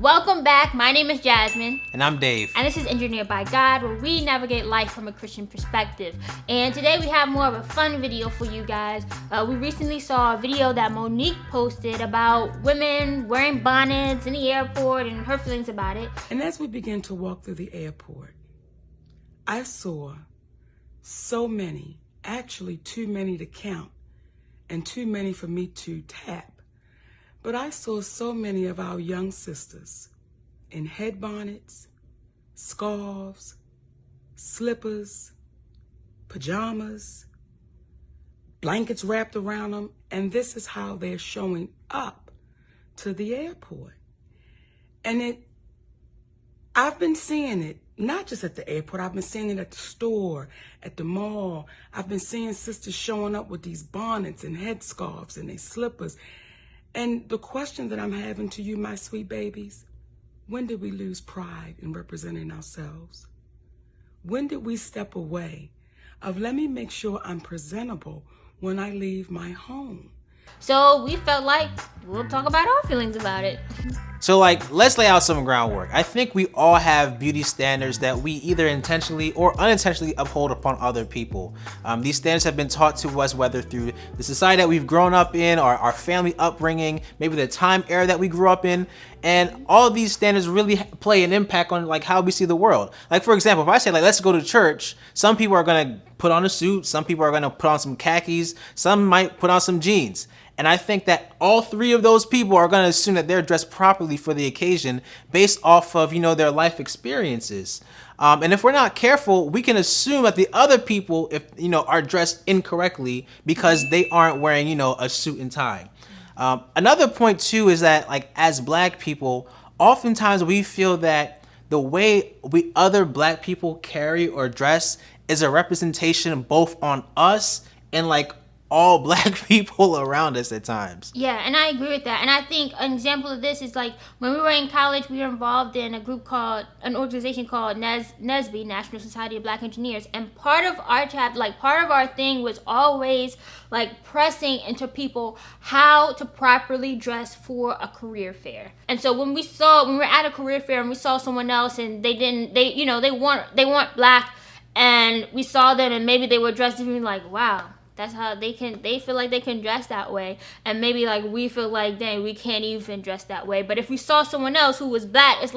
Welcome back. My name is Jasmine. And I'm Dave. And this is Engineered by God, where we navigate life from a Christian perspective. And today we have more of a fun video for you guys. We recently saw a video that Monique posted about women wearing bonnets in the airport and her feelings about it. And as we began to walk through the airport, I saw so many, actually too many to count and too many for me to tap. But I saw so many of our young sisters in head bonnets, scarves, slippers, pajamas, blankets wrapped around them, and this is how they're showing up to the airport. And I've been seeing it, not just at the airport, I've been seeing it at the store, at the mall. I've been seeing sisters showing up with these bonnets and headscarves and their slippers. And the question that I'm having to you, my sweet babies, when did we lose pride in representing ourselves? When did we step away of let me make sure I'm presentable when I leave my home? So we felt like we'll talk about our feelings about it. So let's lay out some groundwork. I think we all have beauty standards that we either intentionally or unintentionally uphold upon other people. These standards have been taught to us whether through the society that we've grown up in or our family upbringing, maybe the time era that we grew up in. And all of these standards really play an impact on how we see the world. Like, for example, if I say let's go to church, some people are gonna put on a suit, some people are gonna put on some khakis, some might put on some jeans. And I think that all three of those people are going to assume that they're dressed properly for the occasion based off of, their life experiences. And if we're not careful, we can assume that the other people, are dressed incorrectly because they aren't wearing, a suit and tie. Another point too is that as Black people, oftentimes we feel that the way other Black people carry or dress is a representation both on us and all Black people around us at times. Yeah, and I agree with that. And I think an example of this is when we were in college, we were involved in an organization called NSBE, National Society of Black Engineers. And part of our part of our thing was always pressing into people how to properly dress for a career fair. And so when we were at a career fair and we saw someone else and they weren't Black, and we saw them and maybe they were dressed, and we were wow. That's how they feel like they can dress that way. And maybe we feel like, dang, we can't even dress that way. But if we saw someone else who was Black, it's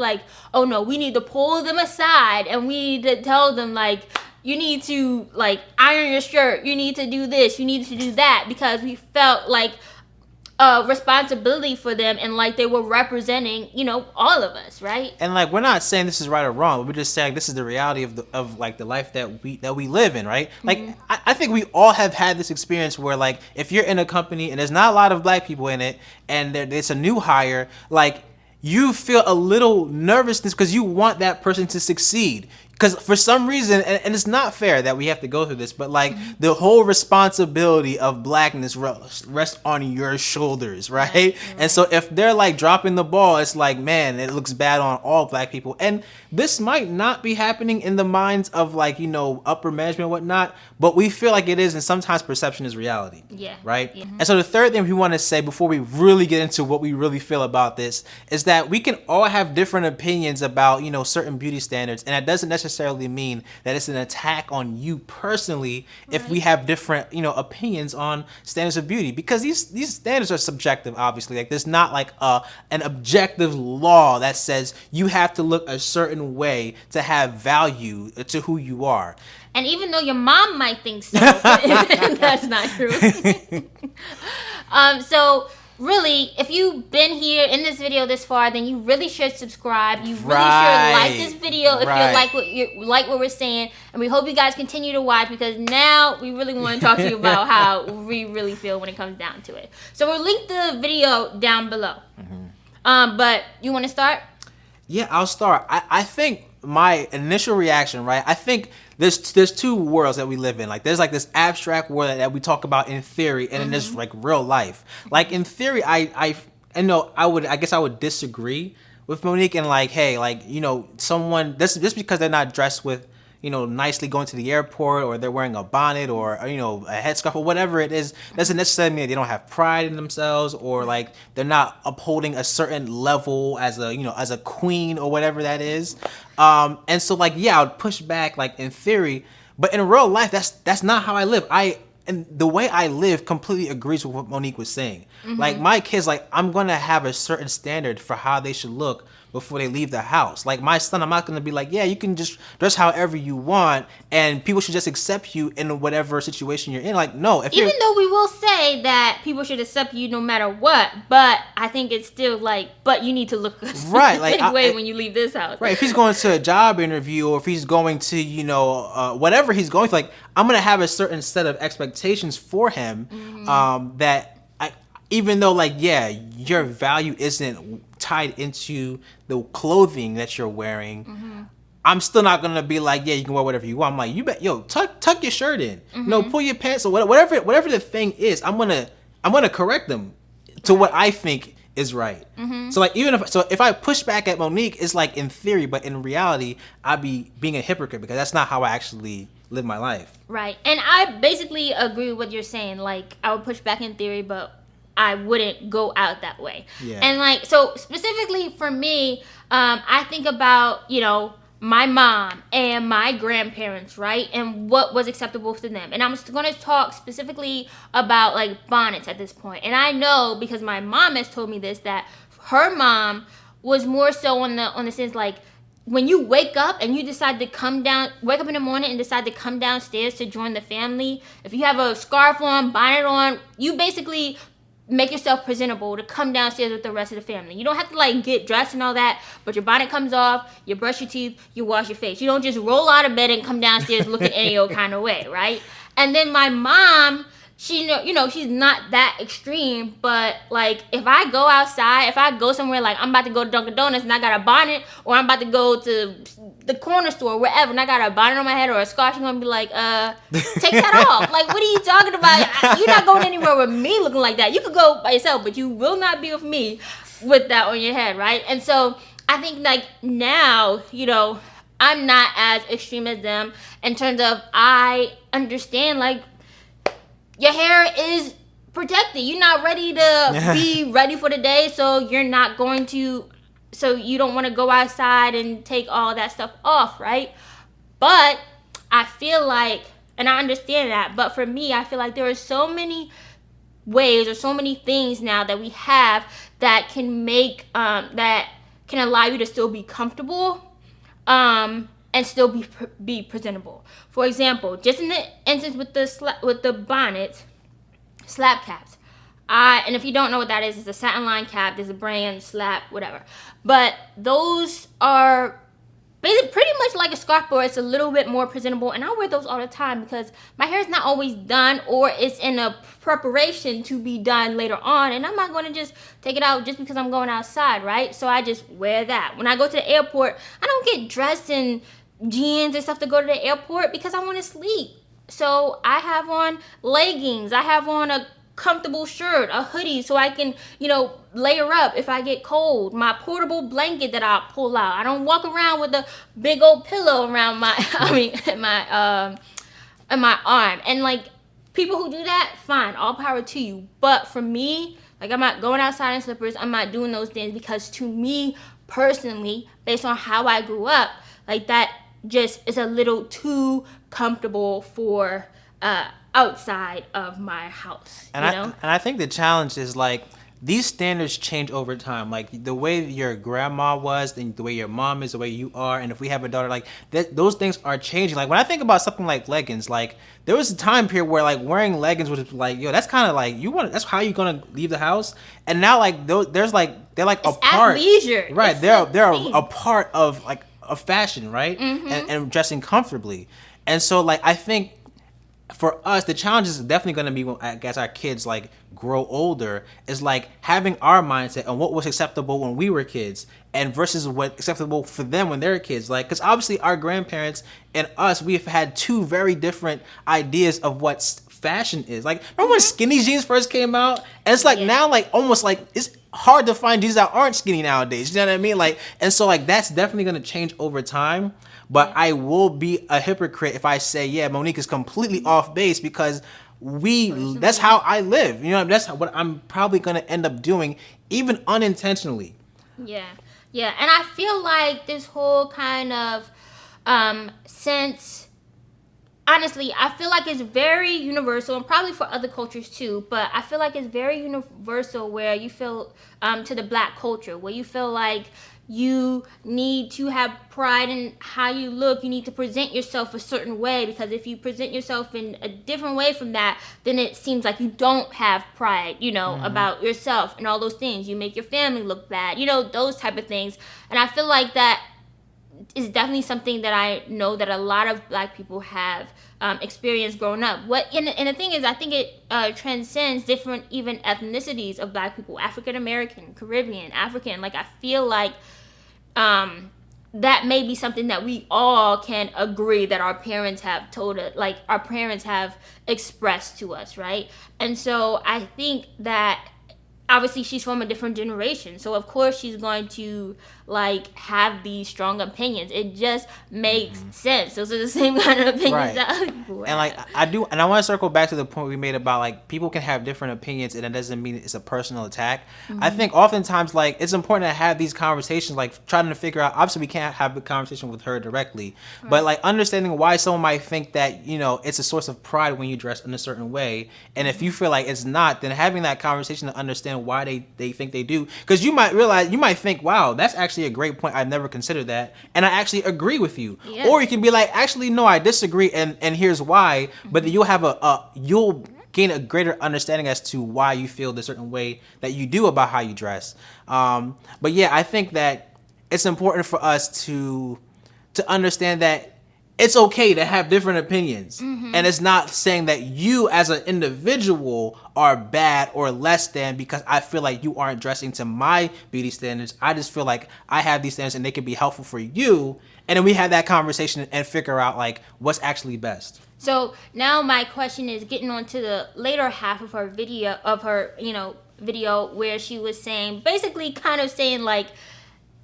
oh no, we need to pull them aside and we need to tell them you need to iron your shirt. You need to do this. You need to do that, because we felt responsibility for them and they were representing all of us, right? And we're not saying this is right or wrong, but we're just saying this is the reality of the life that we live in, right? Mm-hmm. I think we all have had this experience where if you're in a company and there's not a lot of Black people in it and it's a new hire, you feel a little nervousness because you want that person to succeed. Because for some reason, and it's not fair that we have to go through this, but the whole responsibility of Blackness rests on your shoulders, right? Right. And so if they're dropping the ball, it's man, it looks bad on all Black people. And this might not be happening in the minds of upper management and whatnot, but we feel like it is, and sometimes perception is reality. Yeah. Right? Yeah. And so the third thing we want to say before we really get into what we really feel about this is that we can all have different opinions about, certain beauty standards, and that doesn't necessarily mean that it's an attack on you personally if we have different, opinions on standards of beauty, because these standards are subjective, obviously. There's not an objective law that says you have to look a certain way to have value to who you are. And even though your mom might think so, that's not true. So really, if you've been here in this video this far, then you really should subscribe. You really should like this video if you like what we're saying. And we hope you guys continue to watch, because now we really want to talk to you about how we really feel when it comes down to it. So we'll link the video down below. Mm-hmm. But you want to start? Yeah, I'll start. I think my initial reaction, right? I think there's two worlds that we live in. There's this abstract world that we talk about in theory, and then there's real life. In theory, I guess I would disagree with Monique and hey, someone just because they're not dressed with nicely going to the airport, or they're wearing a bonnet or a headscarf or whatever it is, doesn't necessarily mean they don't have pride in themselves, or like they're not upholding a certain level as a queen or whatever that is. And so like, yeah, I would push back like in theory, but in real life, that's not how I live. And the way I live completely agrees with what Monique was saying. Like my kids, like I'm gonna have a certain standard for how they should look before they leave the house. Like my son, I'm not gonna be like, yeah, you can just dress however you want, and people should just accept you in whatever situation you're in. Like, no, even though we will say that people should accept you no matter what, but I think it's still like, but you need to look a right, like way when you leave this house. Right, if he's going to a job interview, or if he's going to whatever he's going to, like I'm gonna have a certain set of expectations for him, that even though like, yeah, your value isn't tied into the clothing that you're wearing, I'm still not gonna be like, yeah, you can wear whatever you want. I'm like, you bet, tuck your shirt in, pull your pants, or whatever the thing is. I'm gonna correct them to what I think is right. So like, if I push back at Monique, it's like in theory, but in reality, I'd be being a hypocrite, because that's not how I actually live my life. Right, and I basically agree with what you're saying. Like, I would push back in theory, but I wouldn't go out that way. Yeah. And like, so specifically for me, I think about, my mom and my grandparents, right? And what was acceptable to them. And I'm going to talk specifically about like bonnets at this point. And I know, because my mom has told me this, that her mom was more so on the sense like, when you wake up and you decide to wake up in the morning and decide to come downstairs to join the family, if you have a scarf on, bonnet on, you basically make yourself presentable to come downstairs with the rest of the family. You don't have to like get dressed and all that, but your bonnet comes off, you brush your teeth, you wash your face. You don't just roll out of bed and come downstairs looking any old kind of way, right? And then my mom, she she's not that extreme, but like if I go outside, if I go somewhere like I'm about to go to Dunkin' Donuts and I got a bonnet, or I'm about to go to the corner store, wherever, and I got a bonnet on my head or a scarf, she's gonna be like, take that off. Like, what are you talking about? You're not going anywhere with me looking like that. You could go by yourself, but you will not be with me with that on your head, right? And so I think like now, I'm not as extreme as them in terms of, I understand like your hair is protected. You're not ready to be ready for the day, so you don't want to go outside and take all that stuff off, right? But I feel like, and I understand that, but for me, I feel like there are so many ways or so many things now that we have that can make, that can allow you to still be comfortable, and still be presentable. For example, just in the instance with the bonnets, slap caps. And if you don't know what that is, it's a satin line cap. There's a brand, slap, whatever. But those are pretty much like a scarf, but it's a little bit more presentable. And I wear those all the time because my hair is not always done, or it's in a preparation to be done later on. And I'm not going to just take it out just because I'm going outside, right? So I just wear that. When I go to the airport, I don't get dressed in jeans and stuff to go to the airport because I want to sleep. So I have on leggings. I have on a comfortable shirt, a hoodie, so I can, layer up if I get cold. My portable blanket that I pull out. I don't walk around with a big old pillow around my, in my arm. And like, people who do that, fine, all power to you. But for me, like, I'm not going outside in slippers. I'm not doing those things because to me personally, based on how I grew up, like that just is a little too comfortable for outside of my house. And I think the challenge is like, these standards change over time. Like the way your grandma was, and the way your mom is, the way you are, and if we have a daughter, like those things are changing. Like when I think about something like leggings, like there was a time period where like wearing leggings was like, that's kind of like that's how you're gonna leave the house. And now like there's like they're like it's a part, athleisure. Right? They're a part of like a fashion, right? Mm-hmm. And dressing comfortably. And so like I think for us, the challenge is definitely going to be, I guess, our kids like grow older, is like having our mindset on what was acceptable when we were kids and versus what acceptable for them when they're kids. Like, because obviously our grandparents and us, we've had two very different ideas of what fashion is. Like, remember when skinny jeans first came out? And it's like now, like almost like hard to find dudes that aren't skinny nowadays. You know what I mean? Like, and so like that's definitely gonna change over time. But I will be a hypocrite if I say, yeah, Monique is completely off base, because that's how I live. You know, that's what I'm probably gonna end up doing, even unintentionally. Yeah. Yeah. And I feel like this whole kind of sense, honestly, I feel like it's very universal, and probably for other cultures too, but I feel like it's very universal where you feel, to the black culture, where you feel like you need to have pride in how you look. You need to present yourself a certain way, because if you present yourself in a different way from that, then it seems like you don't have pride, about yourself and all those things. You make your family look bad, those type of things. And I feel like that is definitely something that I know that a lot of black people have experienced growing up. And the thing is, I think it transcends different even ethnicities of black people: African American, Caribbean, African. Like, I feel like that may be something that we all can agree that our parents have told us, like our parents have expressed to us, right? And so I think that obviously she's from a different generation, so of course she's going to have these strong opinions. It just makes sense. Those are the same kind of opinions that other people have. And I want to circle back to the point we made about people can have different opinions, and it doesn't mean it's a personal attack. I think oftentimes it's important to have these conversations, trying to figure out, obviously we can't have a conversation with her directly, but understanding why someone might think that it's a source of pride when you dress in a certain way, and if you feel like it's not, then having that conversation to understand why they think they do, because you might think, wow, that's actually a great point, I've never considered that, and I actually agree with you. Yeah. Or you can be like, actually no, I disagree, and here's why. But you'll have you'll gain a greater understanding as to why you feel the certain way that you do about how you dress. But yeah, I think that it's important for us to understand that it's okay to have different opinions. And it's not saying that you as an individual are bad or less than because I feel like you aren't dressing to my beauty standards. I just feel like I have these standards and they can be helpful for you. And then we have that conversation and figure out what's actually best. So now my question is getting on to the later half of her video, where she was saying, basically kind of saying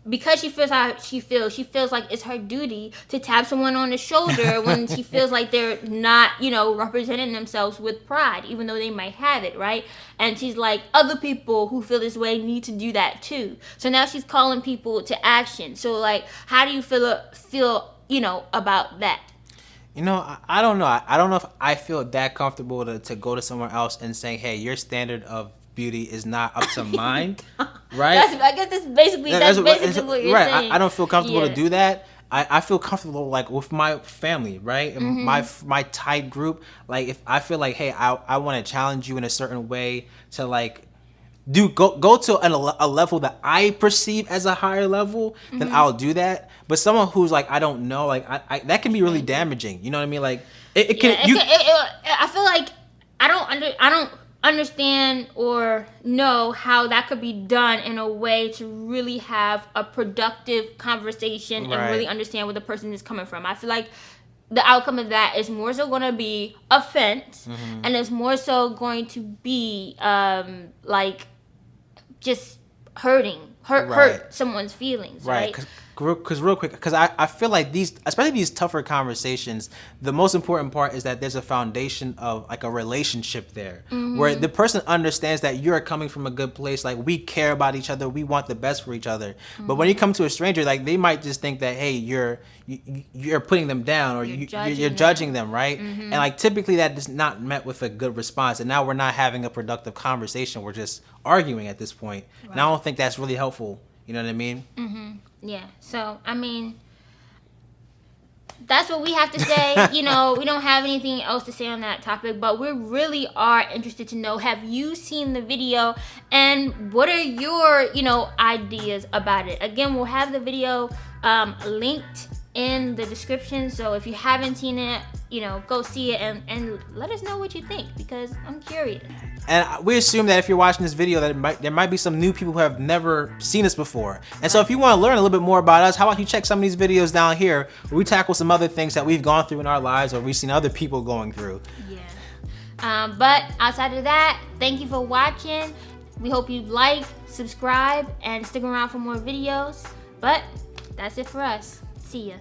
because she feels how she feels like it's her duty to tap someone on the shoulder when she feels like they're not, representing themselves with pride, even though they might have it, right? And she's like, other people who feel this way need to do that too. So now she's calling people to action. So how do you feel about that? I don't know. I don't know if I feel that comfortable to go to someone else and say, hey, your standard of beauty is not up to mine, right? I guess that's basically what you're saying. I don't feel comfortable to do that. I feel comfortable with my family, right? And my tight group. If I feel like, hey, I want to challenge you in a certain way to go to a level that I perceive as a higher level, then I'll do that. But someone who's I don't know, I that can be really damaging. You know what I mean? I feel like I don't understand or know how that could be done in a way to really have a productive conversation and really understand where the person is coming from. I feel like the outcome of that is more so going to be offense, and it's more so going to be just hurt someone's feelings, right? Because real quick, I feel like especially these tougher conversations, the most important part is that there's a foundation of a relationship there, where the person understands that you're coming from a good place. We care about each other, we want the best for each other. But when you come to a stranger, they might just think that, hey, you're putting them down, or you're judging them, right? And typically that is not met with a good response, and now we're not having a productive conversation. We're just arguing at this point, and I don't think that's really helpful. You know what I mean? Yeah. So, I mean, that's what we have to say. We don't have anything else to say on that topic, but we really are interested to know, have you seen the video, and what are your, ideas about it? Again, we'll have the video linked in the description, so if you haven't seen it, go see it and let us know what you think, because I'm curious. And we assume that if you're watching this video, that there might be some new people who have never seen us before. And so if you want to learn a little bit more about us, how about you check some of these videos down here where we tackle some other things that we've gone through in our lives, or we've seen other people going through. Yeah. But outside of that, thank you for watching. We hope you like, subscribe, and stick around for more videos. But that's it for us. See ya.